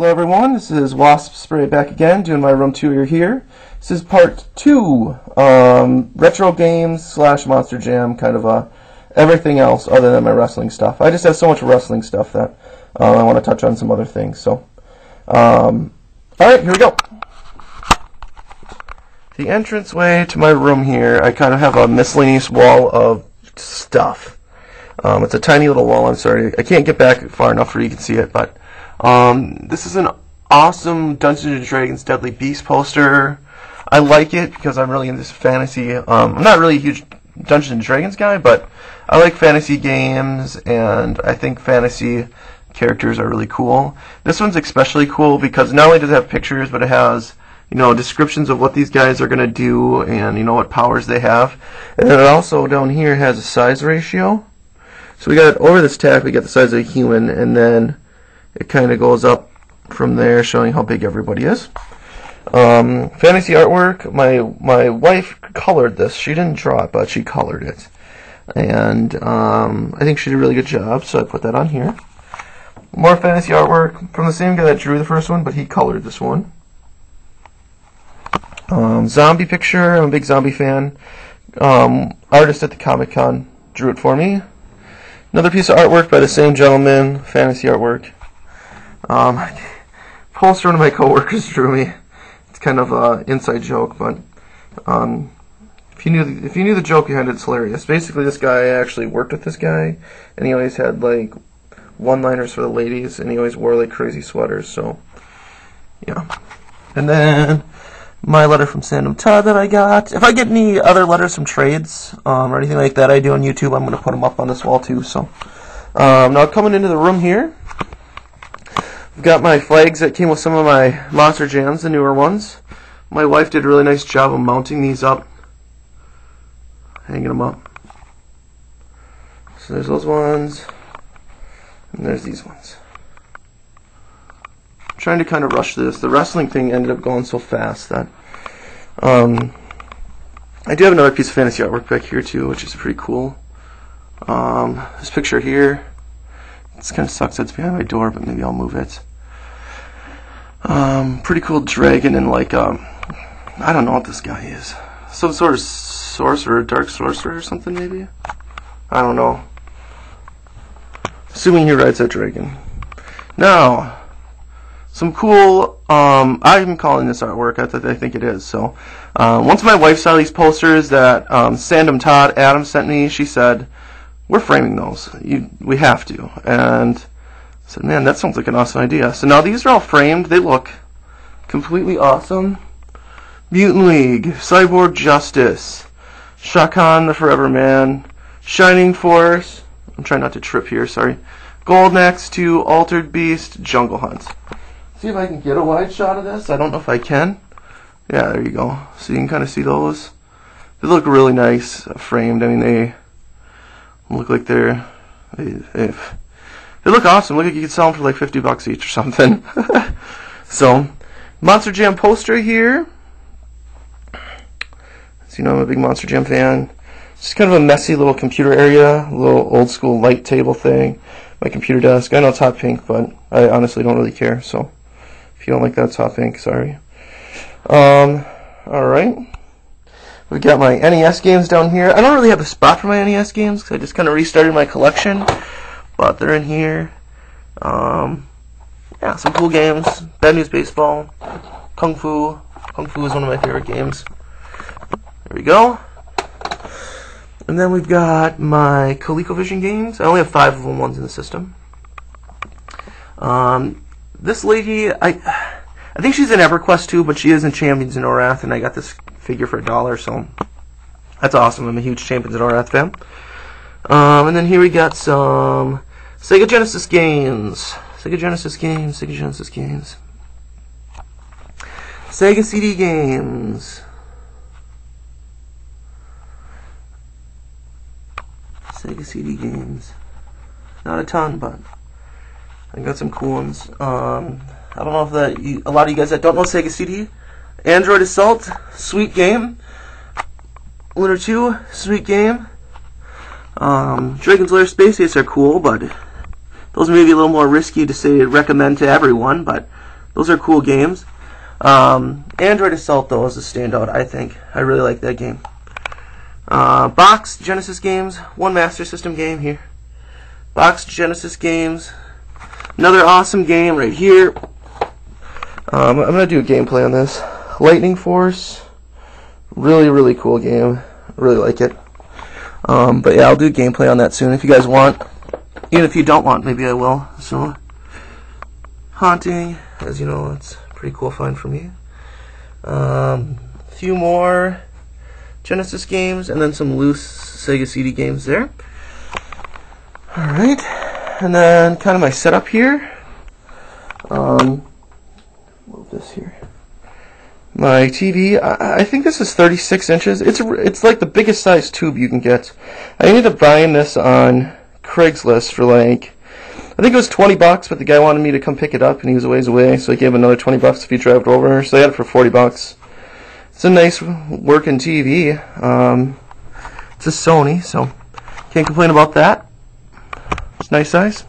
Hello everyone, this is Wasp Spray back again, doing my room tour here. This is part 2, retro games slash Monster Jam, kind of everything else other than my wrestling stuff. I just have so much wrestling stuff that I want to touch on some other things. So, alright, here we go. The entranceway to my room here, I kind of have a miscellaneous wall of stuff. It's a tiny little wall, I'm sorry. I can't get back far enough where you can see it, but this is an awesome Dungeons & Dragons Deadly Beast poster. I like it because I'm really into this fantasy. I'm not really a huge Dungeons & Dragons guy, but I like fantasy games, and I think fantasy characters are really cool. This one's especially cool because not only does it have pictures, but it has, you know, descriptions of what these guys are going to do and, you know, what powers they have. And then it also down here has a size ratio. So we got over this tag, we got the size of a human, and then it kind of goes up from there, showing how big everybody is. Fantasy artwork. My wife colored this. She didn't draw it, but she colored it, and I think she did a really good job. So I put that on here. More fantasy artwork from the same guy that drew the first one, but he colored this one. Zombie picture. I'm a big zombie fan. Artist at the Comic-Con drew it for me. Another piece of artwork by the same gentleman, fantasy artwork. Poster one of my coworkers drew me. It's kind of an inside joke, but if you knew the joke behind it, it's hilarious. Basically, this guy actually worked with this guy, and he always had like one-liners for the ladies, and he always wore like crazy sweaters. So, yeah. And then my letter from Sandom Todd that I got. If I get any other letters from trades or anything like that I do on YouTube, I'm going to put them up on this wall too. So now coming into the room here, I've got my flags that came with some of my Monster Jams, the newer ones. My wife did a really nice job of mounting these up, hanging them up. So there's those ones, and there's these ones. Trying to kind of rush this. The wrestling thing ended up going so fast that I do have another piece of fantasy artwork back here too, which is pretty cool. This picture here, it kind of sucks that it's behind my door, but maybe I'll move it. Pretty cool dragon and like I don't know what this guy is. Some sort of sorcerer, dark sorcerer or something maybe. I don't know. Assuming he rides that dragon. Now, some cool, I'm calling this artwork, I think it is. So, once my wife saw these posters that Sandom Todd Adam sent me, she said, we're framing those. We have to. And I said, man, that sounds like an awesome idea. So now these are all framed. They look completely awesome. Mutant League, Cyborg Justice, Shakan the Forever Man, Shining Force, I'm trying not to trip here, sorry, Gold next to Altered Beast, Jungle Hunt. See if I can get a wide shot of this. I don't know if I can. Yeah, there you go. So you can kind of see those. They look really nice framed. I mean, they look like they look awesome. Look like you could sell them for like $50 each or something. So, Monster Jam poster here. So you know I'm a big Monster Jam fan. It's just kind of a messy little computer area, a little old school light table thing. My computer desk. I know it's hot pink, but I honestly don't really care. So. If you don't like that, it's hot pink, sorry. Alright. We've got my NES games down here. I don't really have a spot for my NES games because I just kind of restarted my collection. But they're in here. Yeah, some cool games. Bad News Baseball. Kung Fu. Kung Fu is one of my favorite games. There we go. And then we've got my ColecoVision games. I only have 5 of them, ones in the system. This lady, I think she's in EverQuest too, but she is in Champions in Orath, and I got this figure for $1, so that's awesome. I'm a huge Champions in Orath fan. And then here we got some Sega Genesis games. Sega Genesis games, Sega Genesis games. Sega CD games. Sega CD games. Not a ton, but I got some cool ones. I don't know if a lot of you guys that don't know Sega CD. Android Assault, sweet game. Lunar 2, sweet game. Dragon's Lair Space Ace are cool, but those may be a little more risky to say recommend to everyone, but Those are cool games. Android Assault, though, is a standout, I think. I really like that game. Box Genesis games. One Master System game here. Box Genesis games. Another awesome game right here. I'm going to do a gameplay on this. Lightning Force. Really, really cool game. I really like it. But yeah, I'll do a gameplay on that soon if you guys want. Even if you don't want, maybe I will. So, Haunting, as you know, it's a pretty cool find for me. A few more Genesis games, and then some loose Sega CD games there. Alright, and then kind of my setup here. Move this here. My TV, I think this is 36 inches. It's like the biggest size tube you can get. I ended up buying this on Craigslist for like, I think it was $20, but the guy wanted me to come pick it up, and he was a ways away, so I gave him another $20 if he drove it over. So I got it for $40. It's a nice working TV. It's a Sony, so can't complain about that. It's nice size.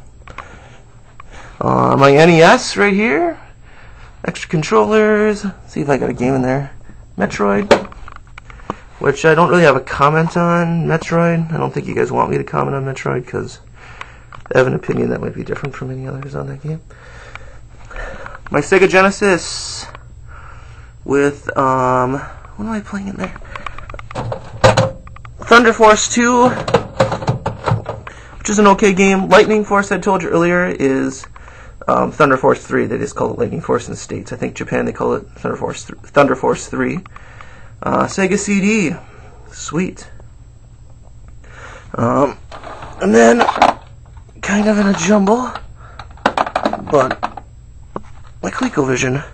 My NES right here. Extra controllers. Let's see if I got a game in there. Metroid, which I don't really have a comment on. Metroid. I don't think you guys want me to comment on Metroid because I have an opinion that might be different from any others on that game. My Sega Genesis with what am I playing in there? Thunder Force 2, which is an okay game. Lightning Force, I told you earlier, is Thunder Force 3. They just call it Lightning Force in the States. I think Japan they call it Thunder Force 3. Sega CD, sweet. And then kind of in a jumble, but my ColecoVision.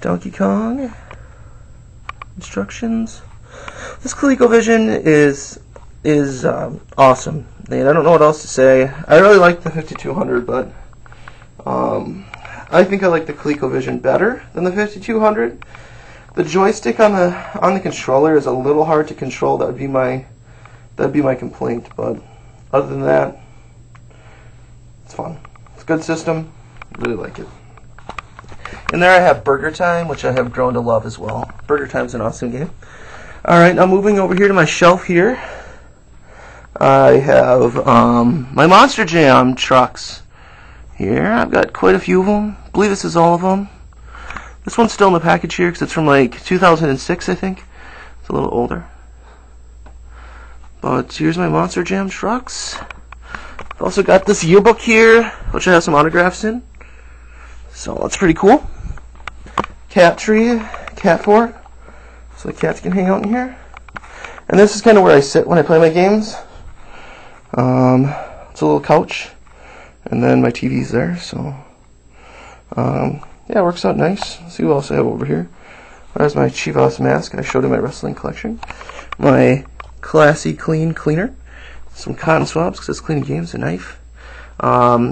Donkey Kong instructions. This ColecoVision is awesome. And I don't know what else to say. I really like the 5200, but I think I like the ColecoVision better than the 5200. The joystick on the controller is a little hard to control. That'd be my complaint. But other than that, it's fun. It's a good system. Really like it. And there I have Burger Time, which I have grown to love as well. Burger Time's an awesome game. Alright, now moving over here to my shelf here. I have my Monster Jam trucks here. I've got quite a few of them. I believe this is all of them. This one's still in the package here because it's from like 2006, I think. It's a little older. But here's my Monster Jam trucks. I've also got this yearbook here, which I have some autographs in. So that's pretty cool. Cat tree, cat fort, so the cats can hang out in here. And this is kind of where I sit when I play my games. It's a little couch, and then my TV's there. So yeah, it works out nice. Let's see what else I have over here. There's my Chivas mask. I showed in my wrestling collection. My classy clean cleaner. Some cotton swabs because it's cleaning games. A knife.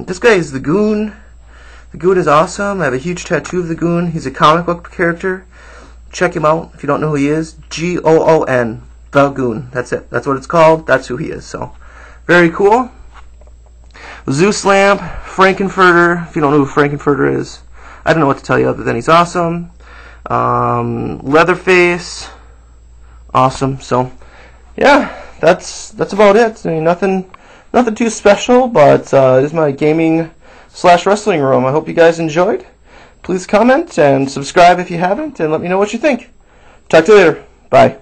This guy is the Goon. The Goon is awesome. I have a huge tattoo of the Goon. He's a comic book character. Check him out if you don't know who he is. Goon. The Goon. That's it. That's what it's called. That's who he is. So, very cool. Zeus lamp. Frankenfurter. If you don't know who Frankenfurter is, I don't know what to tell you other than he's awesome. Leatherface. Awesome. So, yeah, that's about it. I mean, nothing too special, but it is my gaming / wrestling room. I hope you guys enjoyed. Please comment and subscribe if you haven't, and let me know what you think. Talk to you later. Bye.